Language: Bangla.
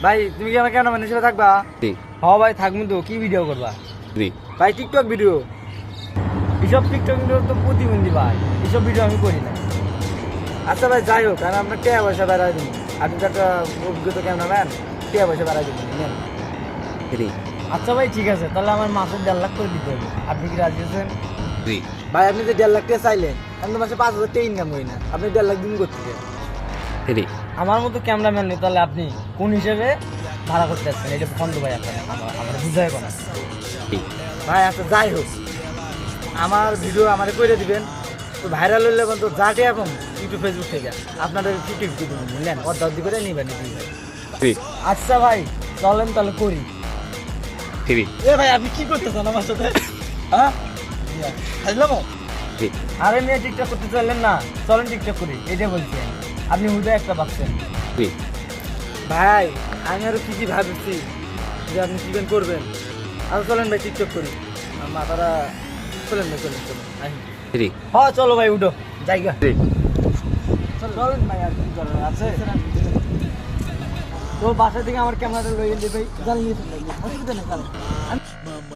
ভাই তুমি কি আমার ক্যামেরাম্যান হিসেবে থাকবা? জি হ্যাঁ ভাই থাকবো তো, কি ভিডিও করবা? জি ভাই টিকটক ভিডিও, এসব টিকটক ভিডিও তো প্রতিবন্ধী ভাই, এসব ভিডিও আমি করি না। আচ্ছা ভাই যাই হোক, কারণ আপনার টাকা পয়সা বাড়াই দিন, আপনি তো একটা অভিজ্ঞতা ক্যামেরাম্যান, টাকা পয়সা বাড়াই দিন নেন। জি আচ্ছা ভাই ঠিক আছে, তাহলে আমার মাসে 1.5 লাখ করে দিতে হবে, আপনি কি রাজি আছেন? জি ভাই আপনি যে 1.5 লাখ টাকা চাইলেন, আমি তো মাসে 5,000 টাকা ইনকাম করি না, আপনি 1.5 লাখ দিন করতে চান। জি আমার মতো ক্যামেরাম্যান নেই, তাহলে আপনি কোন হিসেবে ভাড়া করতে আসছেন? এটা ফন্ড ভাই আপনার, আমার বুঝাই না জি ভাই। আচ্ছা যাই হোক, আমার ভিডিও আমারে করে দিবেন, তো ভাইরাল হইলে তো যাটে এখন ইউটিউব ফেসবুক থেকে আপনাদের 50-50 দিবেন, বুঝলেন? অর্ধ করে নিবেন। জি আচ্ছা ভাই চলেন তাহলে করি। জি এ ভাই আপনি কি করতেছেন আমার সাথে? হ্যাঁ হাসলাম। জি আরে মেয়ে টিকটক করতে চাইলেন না, চলেন টিকটক করি, এটা বলছি আমি। আপনি হুদা একটা পাচ্ছেন। জি ভাই আমি আরো কি কি ভাবছি যে আপনি চিকেন করবেন। আর চলেন ভাই টিকটক করি, আমার মাথাটা, চলেন ভাই চলেন চলেন জি হ্যাঁ চলো ভাই উঠো জায়গা। জি চলেন ভাই, আর কি করার আছে? তো বাসা থেকে আমার ক্যামেরাটা লইয়ে দিই ভাই, জানিয়ে অসুবিধা নেই।